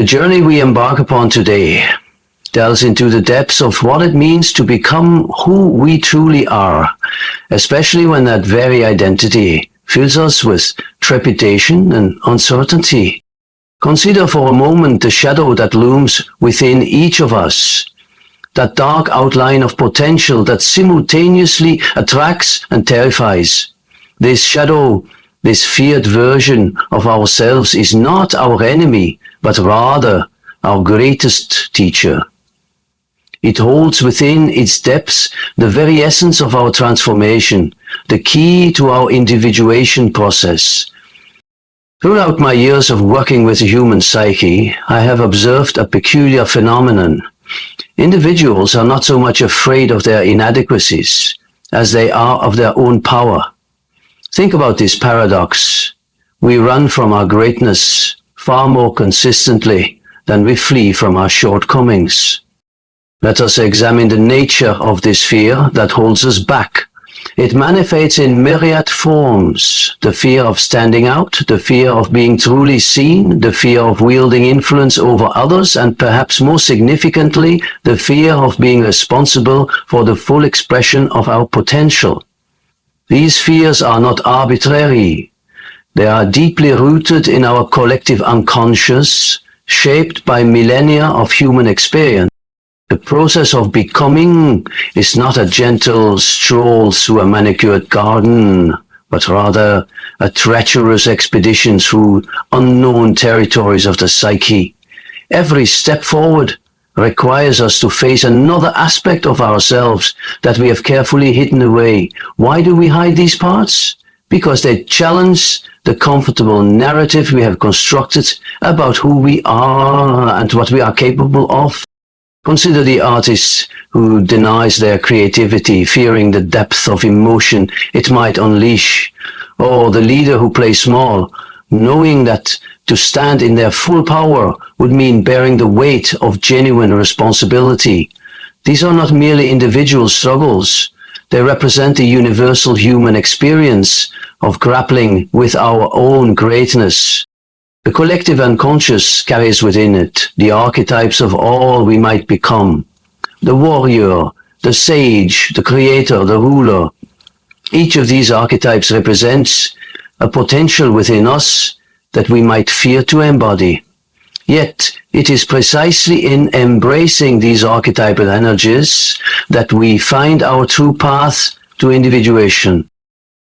The journey we embark upon today delves into the depths of what it means to become who we truly are, especially when that very identity fills us with trepidation and uncertainty. Consider for a moment the shadow that looms within each of us, that dark outline of potential that simultaneously attracts and terrifies. This shadow, this feared version of ourselves, is not our enemy, but rather our greatest teacher. It holds within its depths the very essence of our transformation, the key to our individuation process. Throughout my years of working with the human psyche, I have observed a peculiar phenomenon. Individuals are not so much afraid of their inadequacies as they are of their own power. Think about this paradox. We run from our greatness far more consistently than we flee from our shortcomings. Let us examine the nature of this fear that holds us back. It manifests in myriad forms: the fear of standing out, the fear of being truly seen, the fear of wielding influence over others, and perhaps more significantly, the fear of being responsible for the full expression of our potential. These fears are not arbitrary. They are deeply rooted in our collective unconscious, shaped by millennia of human experience. The process of becoming is not a gentle stroll through a manicured garden, but rather a treacherous expedition through unknown territories of the psyche. Every step forward requires us to face another aspect of ourselves that we have carefully hidden away. Why do we hide these parts? Because they challenge the comfortable narrative we have constructed about who we are and what we are capable of. Consider the artist who denies their creativity, fearing the depth of emotion it might unleash, or the leader who plays small, knowing that to stand in their full power would mean bearing the weight of genuine responsibility. These are not merely individual struggles. They represent the universal human experience of grappling with our own greatness. The collective unconscious carries within it the archetypes of all we might become: the warrior, the sage, the creator, the ruler. Each of these archetypes represents a potential within us that we might fear to embody. Yet, it is precisely in embracing these archetypal energies that we find our true path to individuation.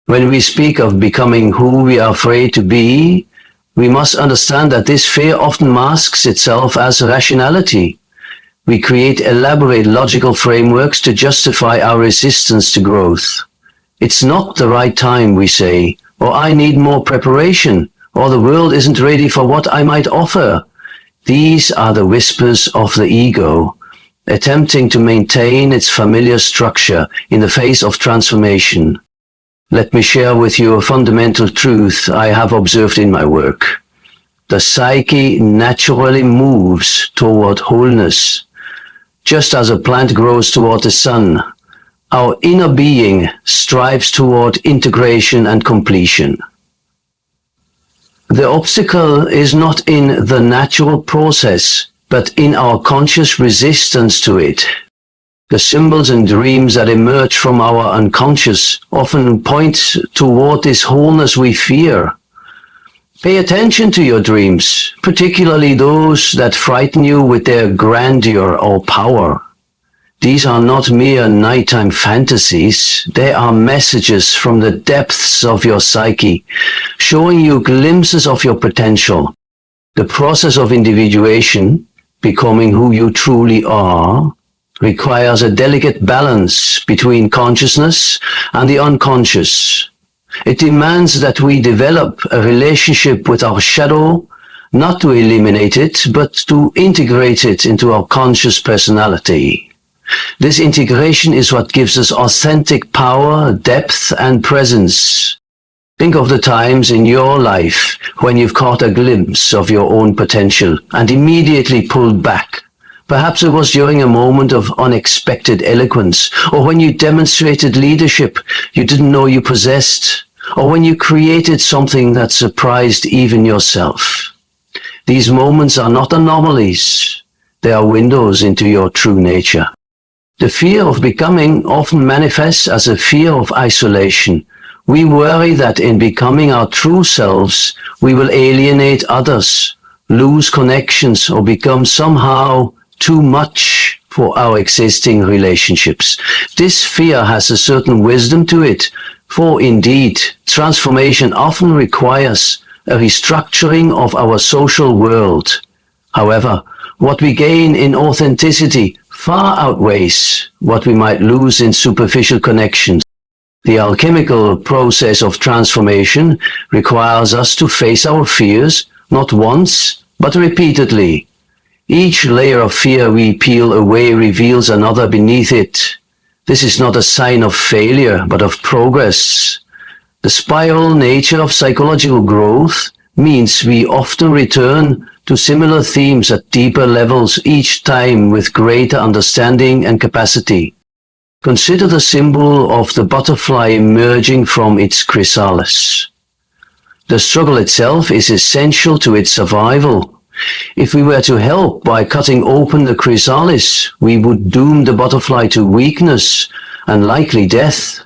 When we speak of becoming who we are afraid to be, we must understand that this fear often masks itself as rationality. We create elaborate logical frameworks to justify our resistance to growth. It's not the right time, we say, or I need more preparation, or the world isn't ready for what I might offer. These are the whispers of the ego, attempting to maintain its familiar structure in the face of transformation. Let me share with you a fundamental truth I have observed in my work. The psyche naturally moves toward wholeness. Just as a plant grows toward the sun, our inner being strives toward integration and completion. The obstacle is not in the natural process, but in our conscious resistance to it. The symbols and dreams that emerge from our unconscious often point toward this wholeness we fear. Pay attention to your dreams, particularly those that frighten you with their grandeur or power. These are not mere nighttime fantasies. They are messages from the depths of your psyche, showing you glimpses of your potential. The process of individuation, becoming who you truly are, requires a delicate balance between consciousness and the unconscious. It demands that we develop a relationship with our shadow, not to eliminate it, but to integrate it into our conscious personality. This integration is what gives us authentic power, depth, and presence. Think of the times in your life when you've caught a glimpse of your own potential and immediately pulled back. Perhaps it was during a moment of unexpected eloquence, or when you demonstrated leadership you didn't know you possessed, or when you created something that surprised even yourself. These moments are not anomalies. They are windows into your true nature. The fear of becoming often manifests as a fear of isolation. We worry that in becoming our true selves, we will alienate others, lose connections, or become somehow too much for our existing relationships. This fear has a certain wisdom to it, for indeed, transformation often requires a restructuring of our social world. However, what we gain in authenticity far outweighs what we might lose in superficial connections. The alchemical process of transformation requires us to face our fears, not once, but repeatedly. Each layer of fear we peel away reveals another beneath it. This is not a sign of failure, but of progress. The spiral nature of psychological growth means we often return to similar themes at deeper levels each time with greater understanding and capacity. Consider the symbol of the butterfly emerging from its chrysalis. The struggle itself is essential to its survival. If we were to help by cutting open the chrysalis, we would doom the butterfly to weakness and likely death.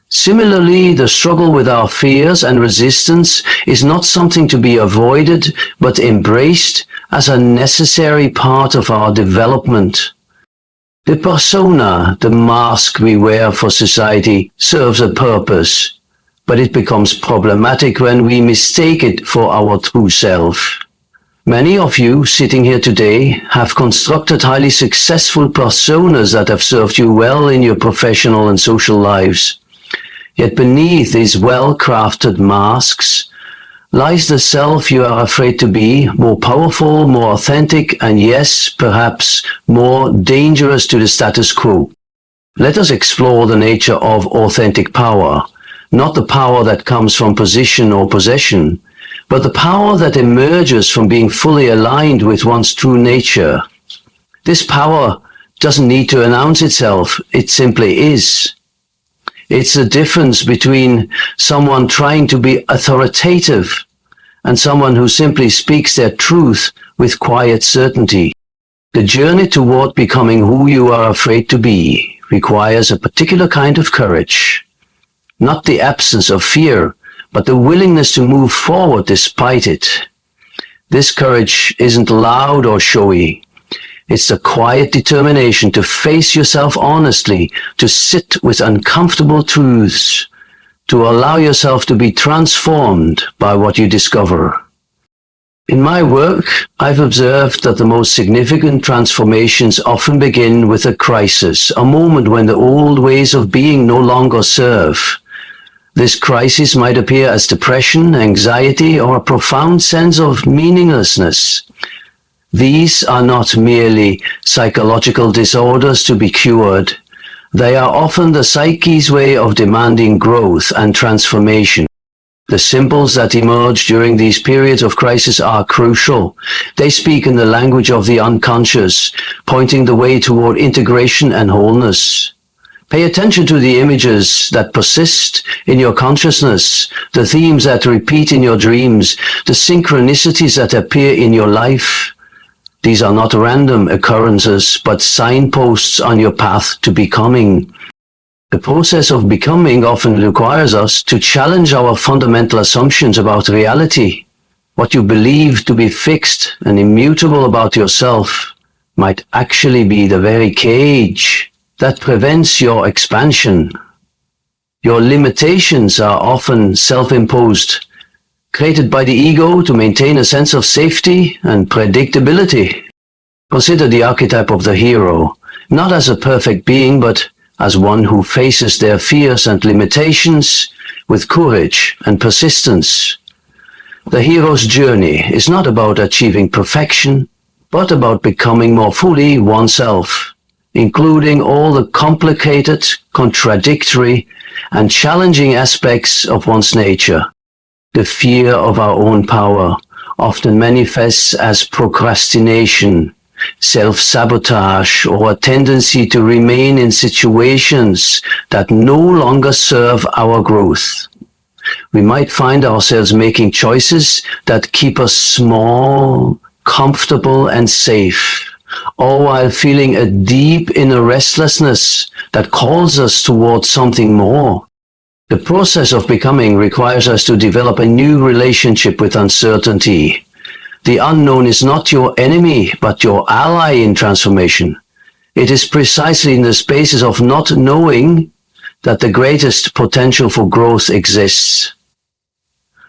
Similarly, the struggle with our fears and resistance is not something to be avoided, but embraced as a necessary part of our development. The persona, the mask we wear for society, serves a purpose, but it becomes problematic when we mistake it for our true self. Many of you sitting here today have constructed highly successful personas that have served you well in your professional and social lives. Yet beneath these well-crafted masks lies the self you are afraid to be, more powerful, more authentic, and yes, perhaps more dangerous to the status quo. Let us explore the nature of authentic power, not the power that comes from position or possession, but the power that emerges from being fully aligned with one's true nature. This power doesn't need to announce itself, it simply is. It's the difference between someone trying to be authoritative and someone who simply speaks their truth with quiet certainty. The journey toward becoming who you are afraid to be requires a particular kind of courage. Not the absence of fear, but the willingness to move forward despite it. This courage isn't loud or showy. It's the quiet determination to face yourself honestly, to sit with uncomfortable truths, to allow yourself to be transformed by what you discover. In my work, I've observed that the most significant transformations often begin with a crisis, a moment when the old ways of being no longer serve. This crisis might appear as depression, anxiety, or a profound sense of meaninglessness. These are not merely psychological disorders to be cured. They are often the psyche's way of demanding growth and transformation. The symbols that emerge during these periods of crisis are crucial. They speak in the language of the unconscious, pointing the way toward integration and wholeness. Pay attention to the images that persist in your consciousness, the themes that repeat in your dreams, the synchronicities that appear in your life. These are not random occurrences, but signposts on your path to becoming. The process of becoming often requires us to challenge our fundamental assumptions about reality. What you believe to be fixed and immutable about yourself might actually be the very cage that prevents your expansion. Your limitations are often self-imposed, created by the ego to maintain a sense of safety and predictability. Consider the archetype of the hero, not as a perfect being, but as one who faces their fears and limitations with courage and persistence. The hero's journey is not about achieving perfection, but about becoming more fully oneself, including all the complicated, contradictory, and challenging aspects of one's nature. The fear of our own power often manifests as procrastination, self-sabotage, or a tendency to remain in situations that no longer serve our growth. We might find ourselves making choices that keep us small, comfortable, and safe, all while feeling a deep inner restlessness that calls us towards something more. The process of becoming requires us to develop a new relationship with uncertainty. The unknown is not your enemy, but your ally in transformation. It is precisely in the spaces of not knowing that the greatest potential for growth exists.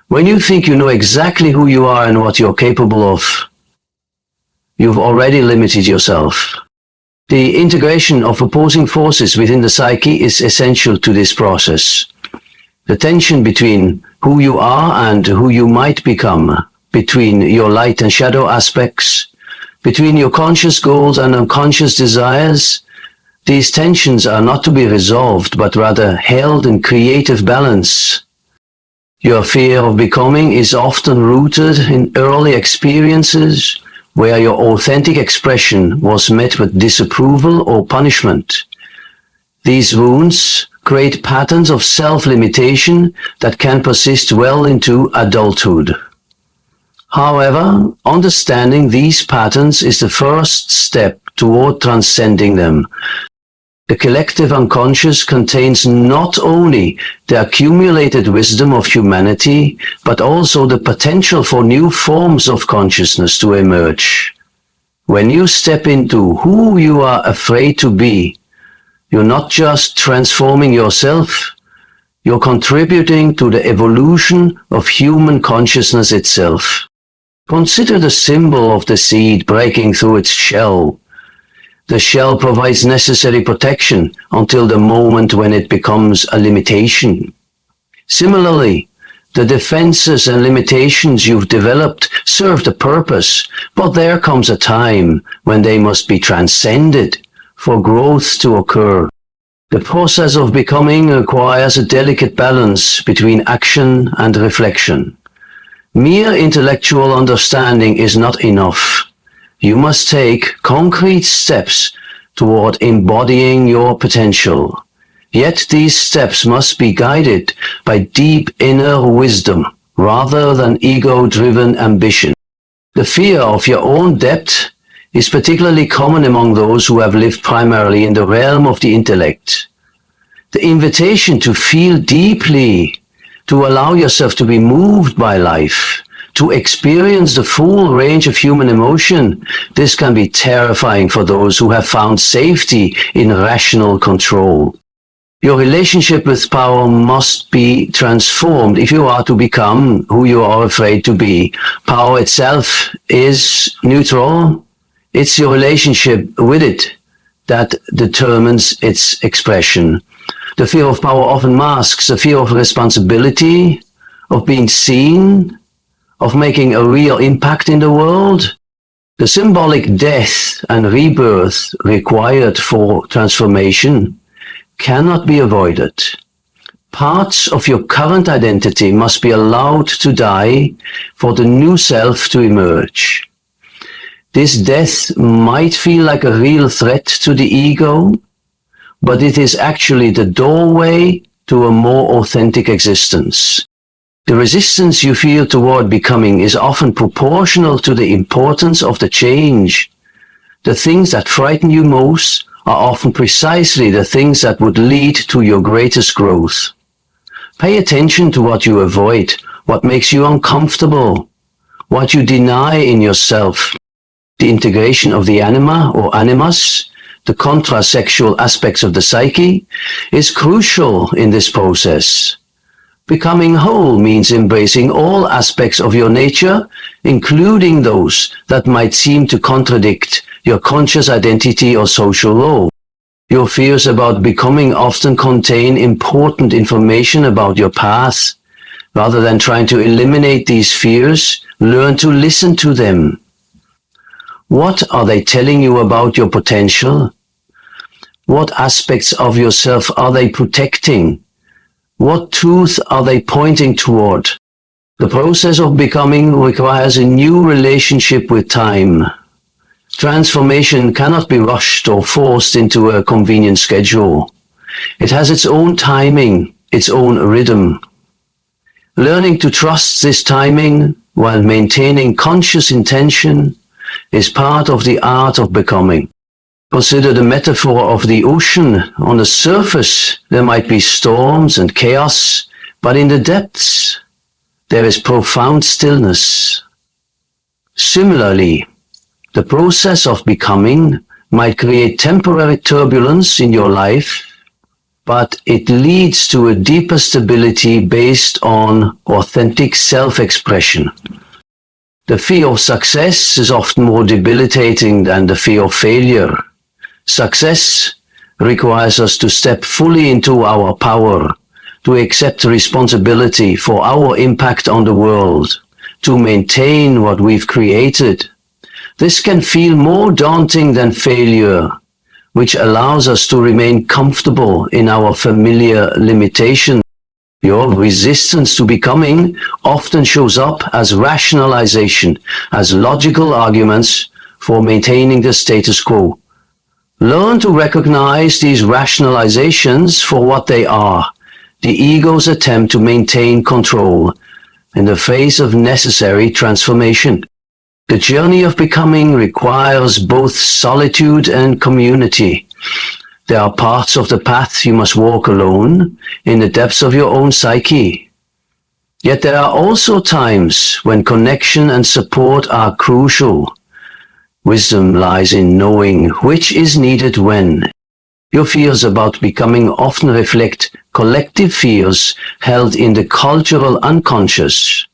When you think you know exactly who you are and what you're capable of, you've already limited yourself. The integration of opposing forces within the psyche is essential to this process. The tension between who you are and who you might become, between your light and shadow aspects, between your conscious goals and unconscious desires, these tensions are not to be resolved, but rather held in creative balance. Your fear of becoming is often rooted in early experiences where your authentic expression was met with disapproval or punishment. These wounds create patterns of self-limitation that can persist well into adulthood. However, understanding these patterns is the first step toward transcending them. The collective unconscious contains not only the accumulated wisdom of humanity, but also the potential for new forms of consciousness to emerge. When you step into who you are afraid to be, you're not just transforming yourself, you're contributing to the evolution of human consciousness itself. Consider the symbol of the seed breaking through its shell. The shell provides necessary protection until the moment when it becomes a limitation. Similarly, the defenses and limitations you've developed serve the purpose, but there comes a time when they must be transcended for growth to occur. The process of becoming requires a delicate balance between action and reflection. Mere intellectual understanding is not enough. You must take concrete steps toward embodying your potential. Yet these steps must be guided by deep inner wisdom rather than ego-driven ambition. The fear of your own depth is particularly common among those who have lived primarily in the realm of the intellect. The invitation to feel deeply, to allow yourself to be moved by life, to experience the full range of human emotion, this can be terrifying for those who have found safety in rational control. Your relationship with power must be transformed if you are to become who you are afraid to be. Power itself is neutral. It's your relationship with it that determines its expression. The fear of power often masks a fear of responsibility, of being seen, of making a real impact in the world. The symbolic death and rebirth required for transformation cannot be avoided. Parts of your current identity must be allowed to die for the new self to emerge. This death might feel like a real threat to the ego, but it is actually the doorway to a more authentic existence. The resistance you feel toward becoming is often proportional to the importance of the change. The things that frighten you most are often precisely the things that would lead to your greatest growth. Pay attention to what you avoid, what makes you uncomfortable, what you deny in yourself. The integration of the anima or animus, the contrasexual aspects of the psyche, is crucial in this process. Becoming whole means embracing all aspects of your nature, including those that might seem to contradict your conscious identity or social role. Your fears about becoming often contain important information about your path. Rather than trying to eliminate these fears, learn to listen to them. What are they telling you about your potential? What aspects of yourself are they protecting? What truth are they pointing toward? The process of becoming requires a new relationship with time. Transformation cannot be rushed or forced into a convenient schedule. It has its own timing, its own rhythm. Learning to trust this timing while maintaining conscious intention is part of the art of becoming. Consider the metaphor of the ocean. On the surface, there might be storms and chaos, but in the depths, there is profound stillness. Similarly, the process of becoming might create temporary turbulence in your life, but it leads to a deeper stability based on authentic self-expression. The fear of success is often more debilitating than the fear of failure. Success requires us to step fully into our power, to accept responsibility for our impact on the world, to maintain what we've created. This can feel more daunting than failure, which allows us to remain comfortable in our familiar limitations. Your resistance to becoming often shows up as rationalization, as logical arguments for maintaining the status quo. Learn to recognize these rationalizations for what they are, the ego's attempt to maintain control in the face of necessary transformation. The journey of becoming requires both solitude and community. There are parts of the path you must walk alone, in the depths of your own psyche. Yet there are also times when connection and support are crucial. Wisdom lies in knowing which is needed when. Your fears about becoming often reflect collective fears held in the cultural unconscious.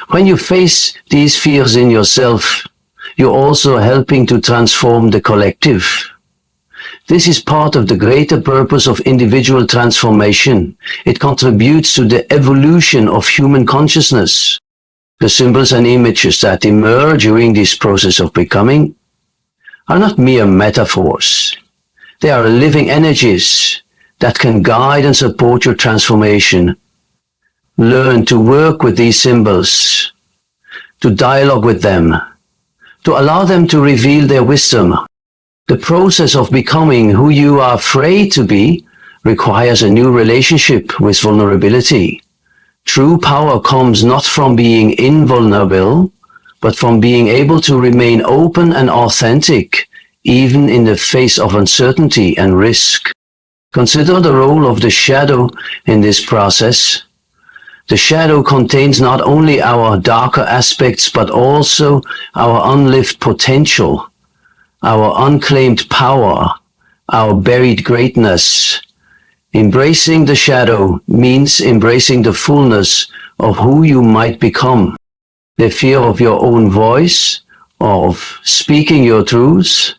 When you face these fears in yourself, you're also helping to transform the collective. This is part of the greater purpose of individual transformation. It contributes to the evolution of human consciousness. The symbols and images that emerge during this process of becoming are not mere metaphors. They are living energies that can guide and support your transformation. Learn to work with these symbols, to dialogue with them, to allow them to reveal their wisdom. The process of becoming who you are afraid to be requires a new relationship with vulnerability. True power comes not from being invulnerable, but from being able to remain open and authentic, even in the face of uncertainty and risk. Consider the role of the shadow in this process. The shadow contains not only our darker aspects, but also our unlived potential, our unclaimed power, our buried greatness. Embracing the shadow means embracing the fullness of who you might become. The fear of your own voice, of speaking your truths,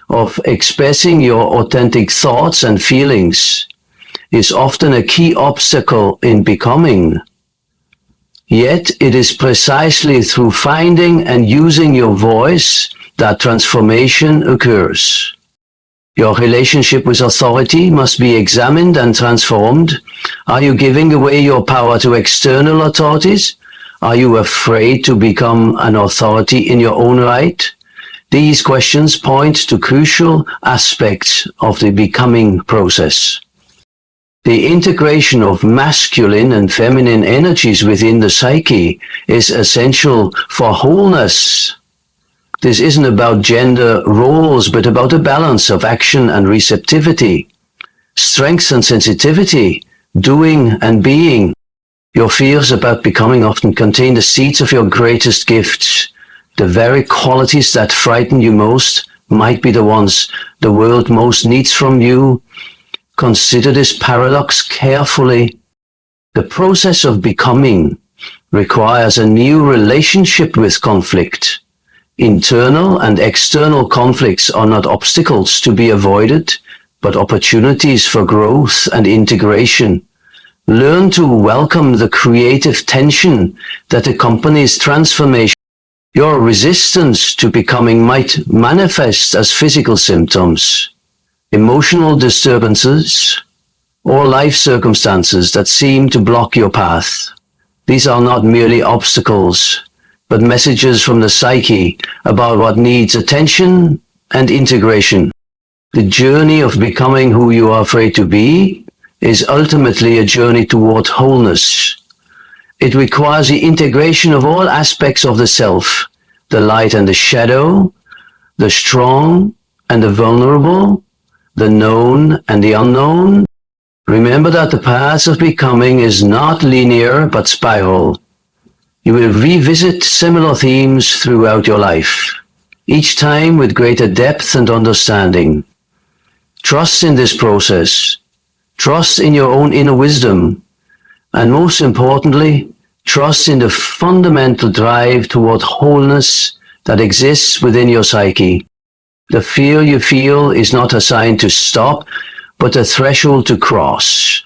of expressing your authentic thoughts and feelings is often a key obstacle in becoming. Yet it is precisely through finding and using your voice that transformation occurs. Your relationship with authority must be examined and transformed. Are you giving away your power to external authorities? Are you afraid to become an authority in your own right? These questions point to crucial aspects of the becoming process. The integration of masculine and feminine energies within the psyche is essential for wholeness. This isn't about gender roles, but about a balance of action and receptivity, strength and sensitivity, doing and being. Your fears about becoming often contain the seeds of your greatest gifts. The very qualities that frighten you most might be the ones the world most needs from you. Consider this paradox carefully. The process of becoming requires a new relationship with conflict. Internal and external conflicts are not obstacles to be avoided, but opportunities for growth and integration. Learn to welcome the creative tension that accompanies transformation. Your resistance to becoming might manifest as physical symptoms, emotional disturbances, or life circumstances that seem to block your path. These are not merely obstacles, but messages from the psyche about what needs attention and integration. The journey of becoming who you are afraid to be is ultimately a journey toward wholeness. It requires the integration of all aspects of the self, the light and the shadow, the strong and the vulnerable, the known and the unknown. Remember that the path of becoming is not linear but spiral. You will revisit similar themes throughout your life, each time with greater depth and understanding. Trust in this process. Trust in your own inner wisdom. And most importantly, trust in the fundamental drive toward wholeness that exists within your psyche. The fear you feel is not a sign to stop, but a threshold to cross.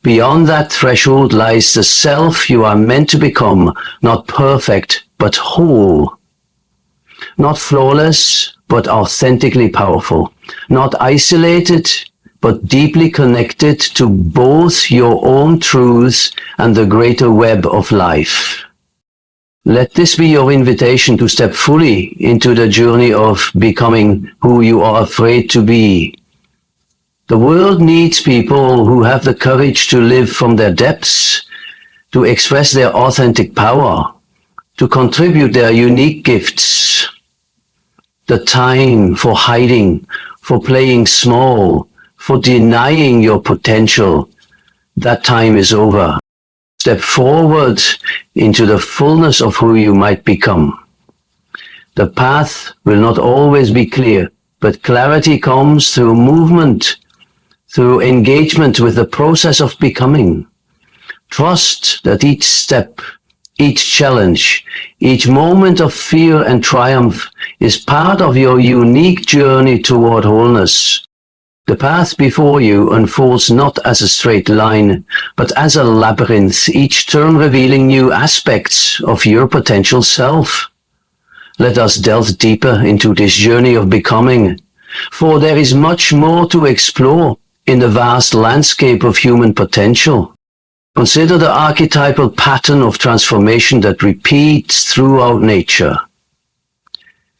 Beyond that threshold lies the self you are meant to become, not perfect, but whole. Not flawless, but authentically powerful. Not isolated, but deeply connected to both your own truths and the greater web of life. Let this be your invitation to step fully into the journey of becoming who you are afraid to be. The world needs people who have the courage to live from their depths, to express their authentic power, to contribute their unique gifts. The time for hiding, for playing small, for denying your potential, that time is over. Step forward into the fullness of who you might become. The path will not always be clear, but clarity comes through movement, through engagement with the process of becoming. Trust that each step, each challenge, each moment of fear and triumph is part of your unique journey toward wholeness. The path before you unfolds not as a straight line, but as a labyrinth, each turn revealing new aspects of your potential self. Let us delve deeper into this journey of becoming, for there is much more to explore in the vast landscape of human potential. Consider the archetypal pattern of transformation that repeats throughout nature.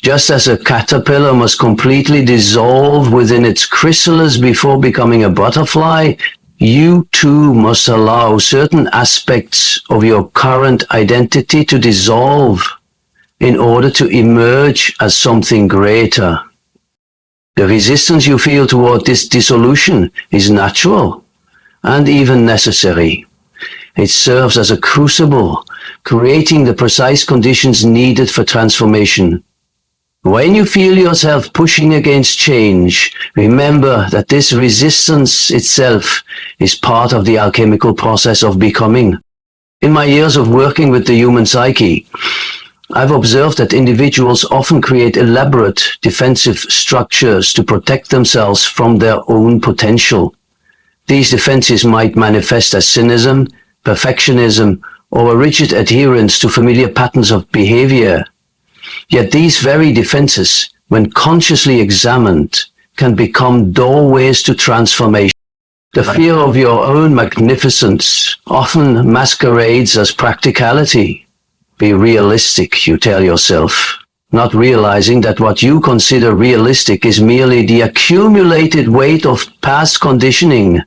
Just as a caterpillar must completely dissolve within its chrysalis before becoming a butterfly, you too must allow certain aspects of your current identity to dissolve in order to emerge as something greater. The resistance you feel toward this dissolution is natural and even necessary. It serves as a crucible, creating the precise conditions needed for transformation. When you feel yourself pushing against change, remember that this resistance itself is part of the alchemical process of becoming. In my years of working with the human psyche, I've observed that individuals often create elaborate defensive structures to protect themselves from their own potential. These defenses might manifest as cynicism, perfectionism, or a rigid adherence to familiar patterns of behavior. Yet these very defenses, when consciously examined, can become doorways to transformation. The fear of your own magnificence often masquerades as practicality. Be realistic, you tell yourself, not realizing that what you consider realistic is merely the accumulated weight of past conditioning.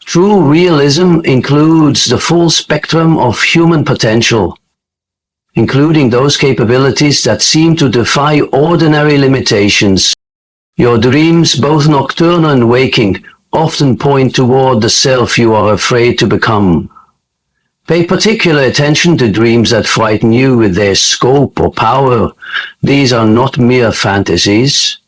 True realism includes the full spectrum of human potential, including those capabilities that seem to defy ordinary limitations. Your dreams, both nocturnal and waking, often point toward the self you are afraid to become. Pay particular attention to dreams that frighten you with their scope or power. These are not mere fantasies,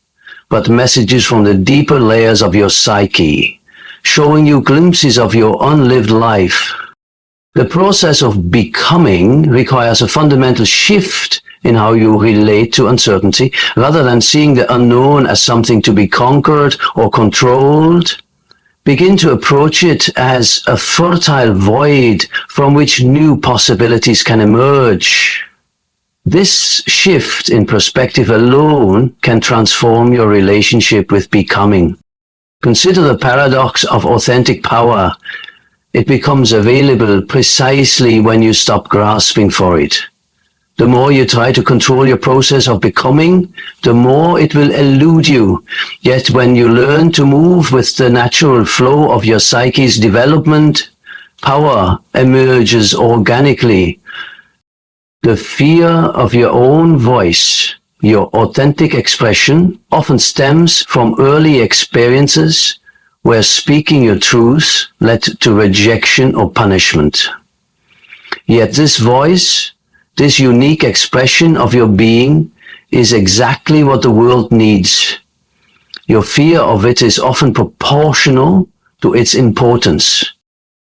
but messages from the deeper layers of your psyche, showing you glimpses of your unlived life. The process of becoming requires a fundamental shift in how you relate to uncertainty. Rather than seeing the unknown as something to be conquered or controlled, begin to approach it as a fertile void from which new possibilities can emerge. This shift in perspective alone can transform your relationship with becoming. Consider the paradox of authentic power. It becomes available precisely when you stop grasping for it. The more you try to control your process of becoming, the more it will elude you. Yet when you learn to move with the natural flow of your psyche's development, power emerges organically. The fear of your own voice, your authentic expression, often stems from early experiences where speaking your truth led to rejection or punishment. Yet this voice, this unique expression of your being, is exactly what the world needs. Your fear of it is often proportional to its importance.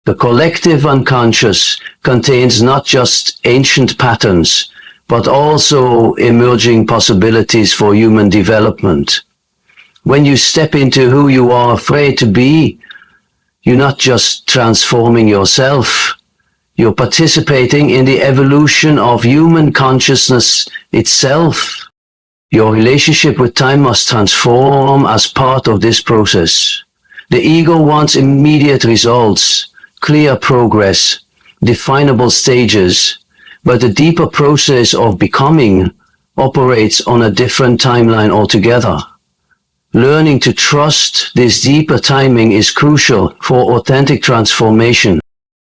The collective unconscious contains not just ancient patterns, but also emerging possibilities for human development. When you step into who you are afraid to be, you're not just transforming yourself, you're participating in the evolution of human consciousness itself. Your relationship with time must transform as part of this process. The ego wants immediate results, clear progress, definable stages, but the deeper process of becoming operates on a different timeline altogether. Learning to trust this deeper timing is crucial for authentic transformation.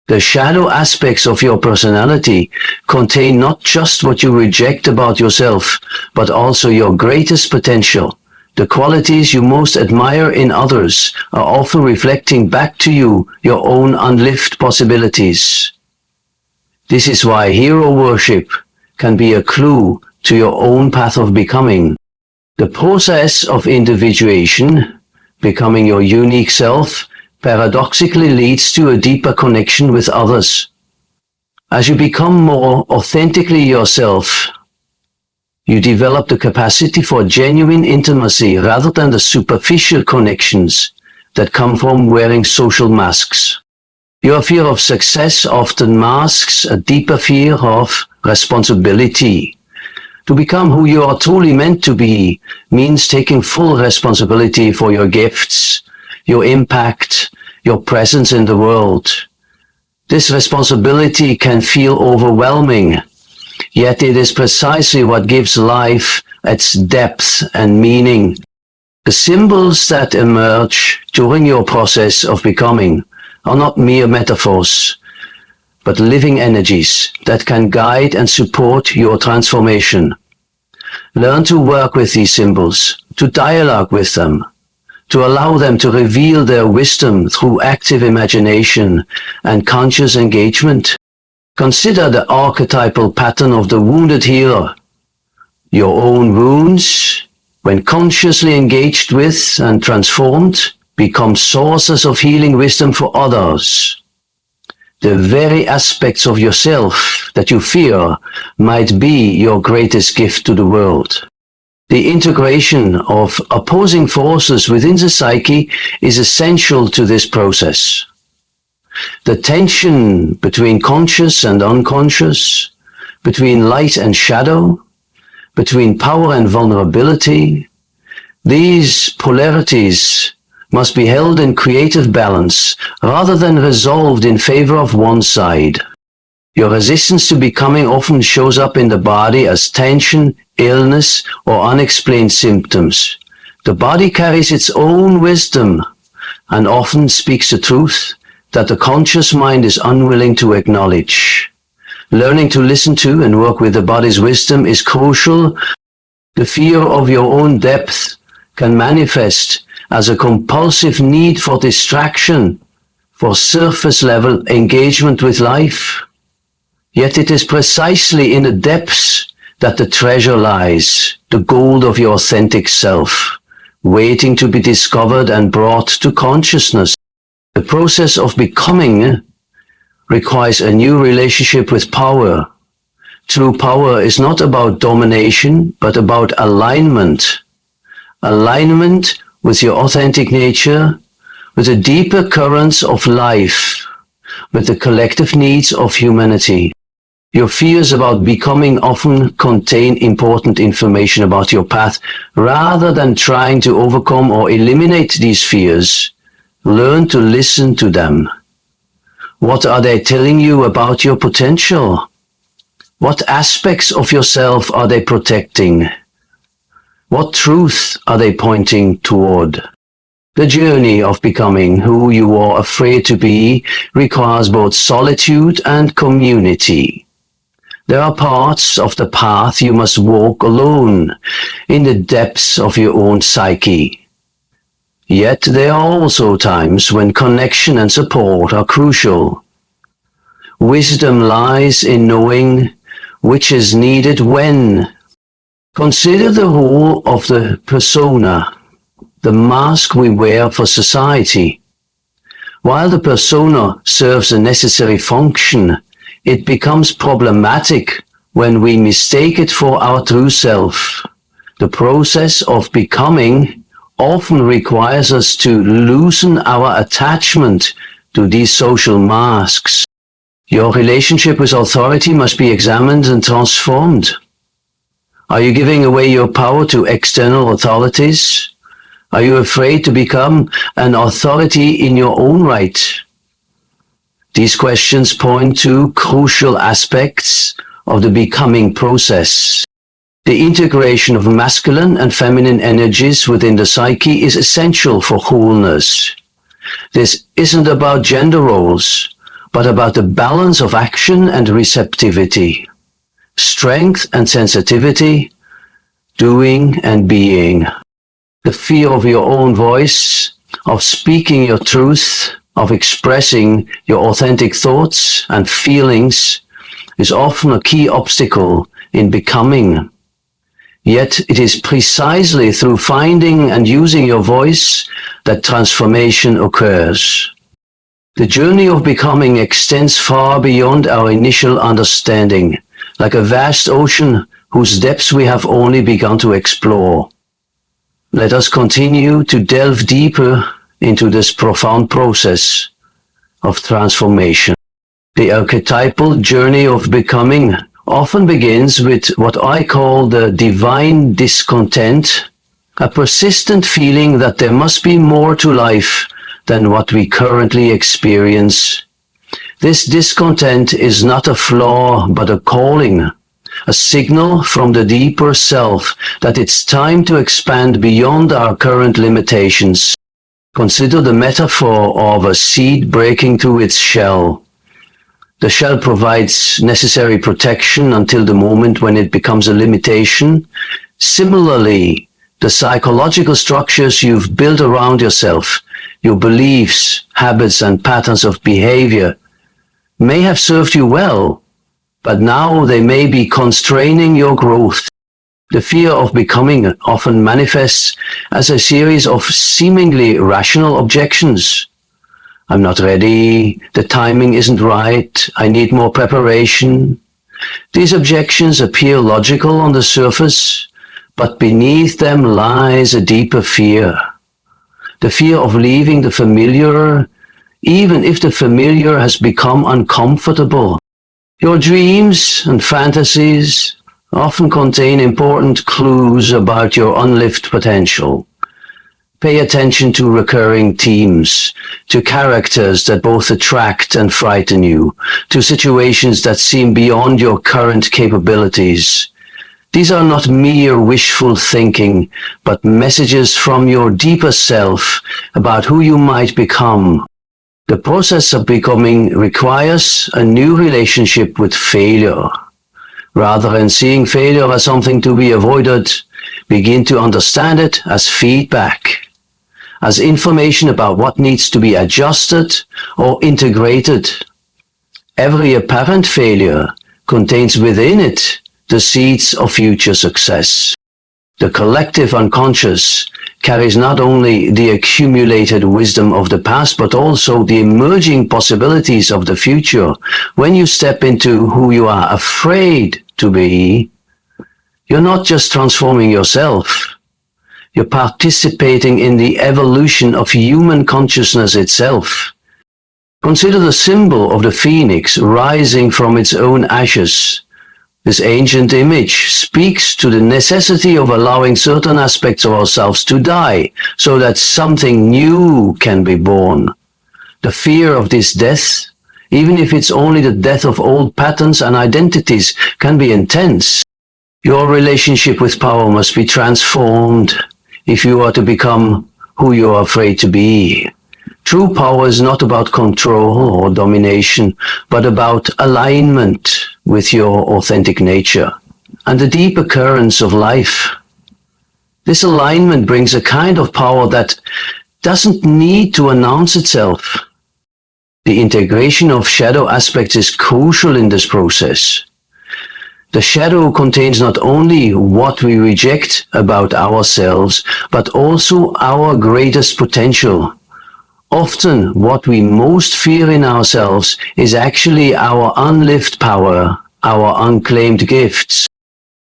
The shadow aspects of your personality contain not just what you reject about yourself, but also your greatest potential. The qualities you most admire in others are often reflecting back to you your own unlived possibilities. This is why hero worship can be a clue to your own path of becoming. The process of individuation, becoming your unique self, paradoxically leads to a deeper connection with others. As you become more authentically yourself, you develop the capacity for genuine intimacy rather than the superficial connections that come from wearing social masks. Your fear of success often masks a deeper fear of responsibility. To become who you are truly meant to be means taking full responsibility for your gifts, your impact, your presence in the world. This responsibility can feel overwhelming, yet it is precisely what gives life its depth and meaning. The symbols that emerge during your process of becoming are not mere metaphors, but living energies that can guide and support your transformation. Learn to work with these symbols, to dialogue with them, to allow them to reveal their wisdom through active imagination and conscious engagement. Consider the archetypal pattern of the wounded healer. Your own wounds, when consciously engaged with and transformed, become sources of healing wisdom for others. The very aspects of yourself that you fear might be your greatest gift to the world. The integration of opposing forces within the psyche is essential to this process. The tension between conscious and unconscious, between light and shadow, between power and vulnerability, these polarities must be held in creative balance rather than resolved in favor of one side. Your resistance to becoming often shows up in the body as tension, illness, or unexplained symptoms. The body carries its own wisdom and often speaks the truth that the conscious mind is unwilling to acknowledge. Learning to listen to and work with the body's wisdom is crucial. The fear of your own depth can manifest as a compulsive need for distraction, for surface-level engagement with life. Yet it is precisely in the depths that the treasure lies, the gold of your authentic self, waiting to be discovered and brought to consciousness. The process of becoming requires a new relationship with power. True power is not about domination, but about alignment. Alignment with your authentic nature, with the deeper currents of life, with the collective needs of humanity. Your fears about becoming often contain important information about your path. Rather than trying to overcome or eliminate these fears, learn to listen to them. What are they telling you about your potential? What aspects of yourself are they protecting? What truth are they pointing toward? The journey of becoming who you are afraid to be requires both solitude and community. There are parts of the path you must walk alone, in the depths of your own psyche. Yet there are also times when connection and support are crucial. Wisdom lies in knowing which is needed when. Consider the whole of the persona, the mask we wear for society. While the persona serves a necessary function, it becomes problematic when we mistake it for our true self. The process of becoming often requires us to loosen our attachment to these social masks. Your relationship with authority must be examined and transformed. Are you giving away your power to external authorities? Are you afraid to become an authority in your own right? These questions point to crucial aspects of the becoming process. The integration of masculine and feminine energies within the psyche is essential for wholeness. This isn't about gender roles, but about the balance of action and receptivity, strength and sensitivity, doing and being. The fear of your own voice, of speaking your truth, of expressing your authentic thoughts and feelings is often a key obstacle in becoming. Yet it is precisely through finding and using your voice that transformation occurs. The journey of becoming extends far beyond our initial understanding, like a vast ocean whose depths we have only begun to explore. Let us continue to delve deeper into this profound process of transformation. The archetypal journey of becoming often begins with what I call the divine discontent, a persistent feeling that there must be more to life than what we currently experience. This discontent is not a flaw, but a calling, a signal from the deeper self that it's time to expand beyond our current limitations. Consider the metaphor of a seed breaking through its shell. The shell provides necessary protection until the moment when it becomes a limitation. Similarly, the psychological structures you've built around yourself, your beliefs, habits, and patterns of behavior may have served you well, but now they may be constraining your growth. The fear of becoming often manifests as a series of seemingly rational objections. I'm not ready, the timing isn't right, I need more preparation. These objections appear logical on the surface, but beneath them lies a deeper fear. The fear of leaving the familiar, even if the familiar has become uncomfortable. Your dreams and fantasies often contain important clues about your unlived potential. Pay attention to recurring themes, to characters that both attract and frighten you, to situations that seem beyond your current capabilities. These are not mere wishful thinking, but messages from your deeper self about who you might become. The process of becoming requires a new relationship with failure. Rather than seeing failure as something to be avoided, begin to understand it as feedback, as information about what needs to be adjusted or integrated. Every apparent failure contains within it the seeds of future success. The collective unconscious carries not only the accumulated wisdom of the past, but also the emerging possibilities of the future. When you step into who you are afraid to be, you're not just transforming yourself. You're participating in the evolution of human consciousness itself. Consider the symbol of the phoenix rising from its own ashes. This ancient image speaks to the necessity of allowing certain aspects of ourselves to die, so that something new can be born. The fear of this death, even if it's only the death of old patterns and identities, can be intense. Your relationship with power must be transformed if you are to become who you are afraid to be. True power is not about control or domination, but about alignment with your authentic nature and the deeper currents of life. This alignment brings a kind of power that doesn't need to announce itself. The integration of shadow aspects is crucial in this process. The shadow contains not only what we reject about ourselves, but also our greatest potential. Often, what we most fear in ourselves is actually our unlived power, our unclaimed gifts.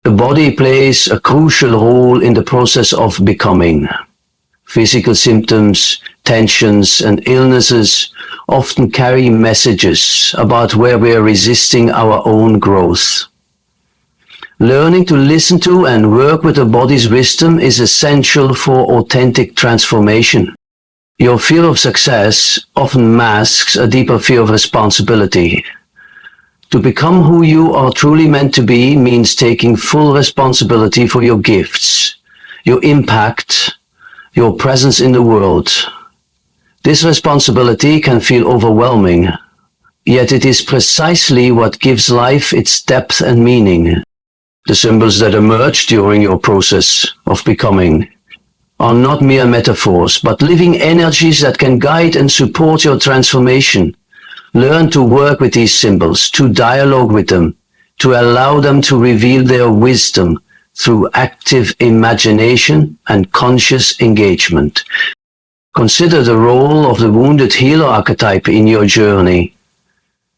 The body plays a crucial role in the process of becoming. Physical symptoms, tensions, and illnesses often carry messages about where we are resisting our own growth. Learning to listen to and work with the body's wisdom is essential for authentic transformation. Your fear of success often masks a deeper fear of responsibility. To become who you are truly meant to be means taking full responsibility for your gifts, your impact, your presence in the world. This responsibility can feel overwhelming, yet it is precisely what gives life its depth and meaning. The symbols that emerge during your process of becoming are not mere metaphors, but living energies that can guide and support your transformation. Learn to work with these symbols, to dialogue with them, to allow them to reveal their wisdom through active imagination and conscious engagement. Consider the role of the wounded healer archetype in your journey.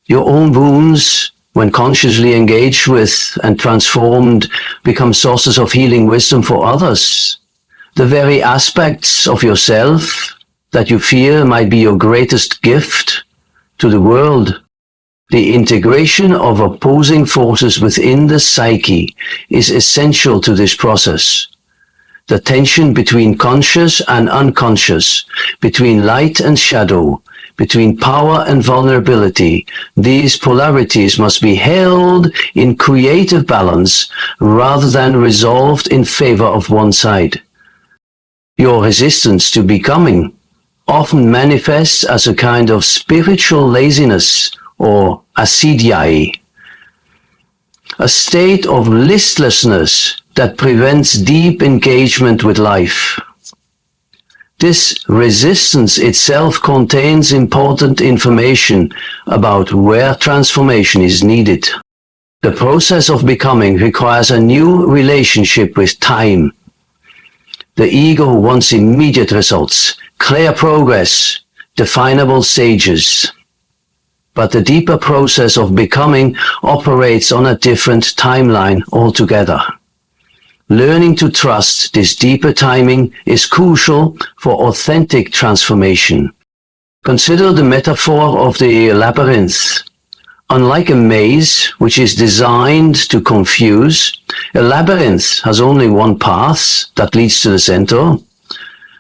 Your own wounds, when consciously engaged with and transformed, become sources of healing wisdom for others. The very aspects of yourself that you fear might be your greatest gift to the world. The integration of opposing forces within the psyche is essential to this process. The tension between conscious and unconscious, between light and shadow, between power and vulnerability, these polarities must be held in creative balance rather than resolved in favor of one side. Your resistance to becoming often manifests as a kind of spiritual laziness or acedia, a state of listlessness that prevents deep engagement with life. This resistance itself contains important information about where transformation is needed. The process of becoming requires a new relationship with time. The ego wants immediate results, clear progress, definable stages. But the deeper process of becoming operates on a different timeline altogether. Learning to trust this deeper timing is crucial for authentic transformation. Consider the metaphor of the labyrinth. Unlike a maze, which is designed to confuse, a labyrinth has only one path that leads to the center.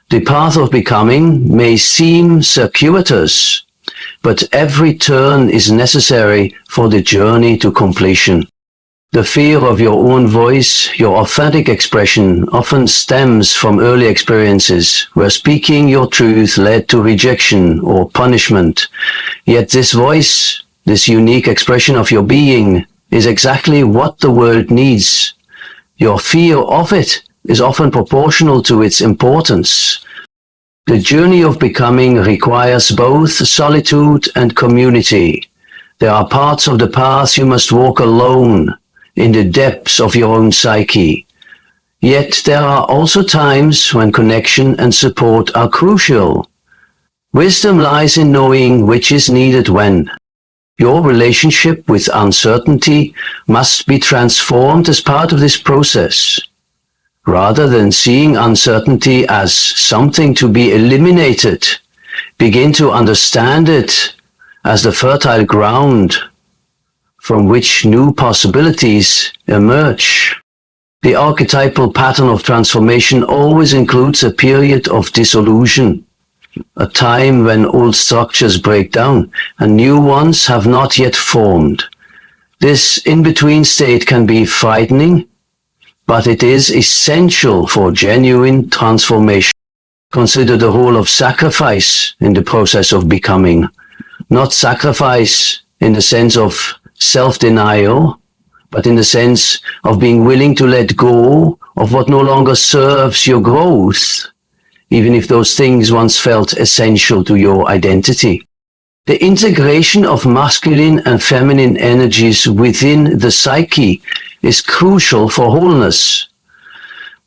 The path of becoming may seem circuitous, but every turn is necessary for the journey to completion. The fear of your own voice, your authentic expression, often stems from early experiences where speaking your truth led to rejection or punishment. Yet this voice, this unique expression of your being, is exactly what the world needs. Your fear of it is often proportional to its importance. The journey of becoming requires both solitude and community. There are parts of the path you must walk alone, in the depths of your own psyche. Yet there are also times when connection and support are crucial. Wisdom lies in knowing which is needed when. Your relationship with uncertainty must be transformed as part of this process. Rather than seeing uncertainty as something to be eliminated, begin to understand it as the fertile ground from which new possibilities emerge. The archetypal pattern of transformation always includes a period of dissolution, a time when old structures break down and new ones have not yet formed. This in-between state can be frightening, but it is essential for genuine transformation. Consider the role of sacrifice in the process of becoming. Not sacrifice in the sense of self-denial, but in the sense of being willing to let go of what no longer serves your growth, even if those things once felt essential to your identity. The integration of masculine and feminine energies within the psyche is crucial for wholeness.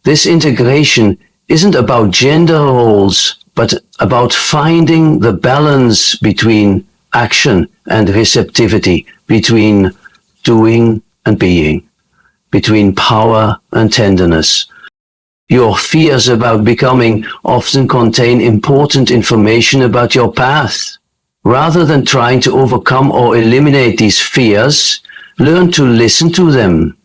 This integration isn't about gender roles, but about finding the balance between action and receptivity, between doing and being, between power and tenderness. Your fears about becoming often contain important information about your path. Rather than trying to overcome or eliminate these fears, learn to listen to them.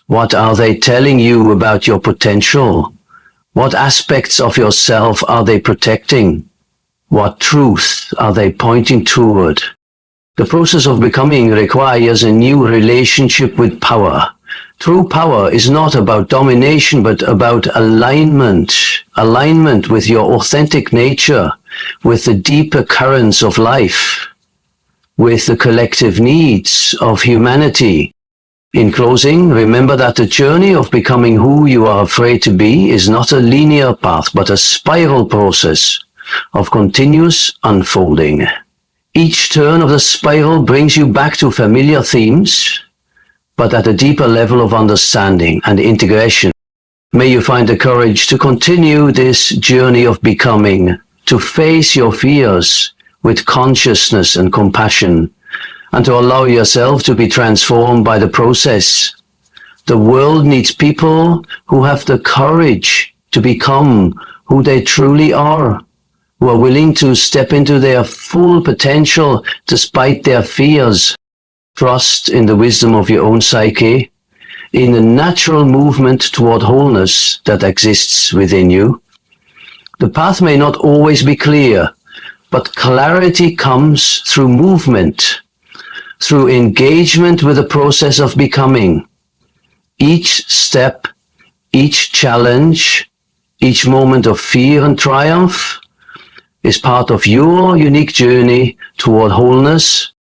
What are they telling you about your potential? What aspects of yourself are they protecting? What truth are they pointing toward? The process of becoming requires a new relationship with power. True power is not about domination, but about alignment. Alignment with your authentic nature, with the deeper currents of life, with the collective needs of humanity. In closing, remember that the journey of becoming who you are afraid to be is not a linear path, but a spiral process of continuous unfolding. Each turn of the spiral brings you back to familiar themes, but at a deeper level of understanding and integration. May you find the courage to continue this journey of becoming, to face your fears with consciousness and compassion, and to allow yourself to be transformed by the process. The world needs people who have the courage to become who they truly are, who are willing to step into their full potential despite their fears. Trust in the wisdom of your own psyche, in the natural movement toward wholeness that exists within you. The path may not always be clear, but clarity comes through movement, through engagement with the process of becoming. Each step, each challenge, each moment of fear and triumph is part of your unique journey toward wholeness,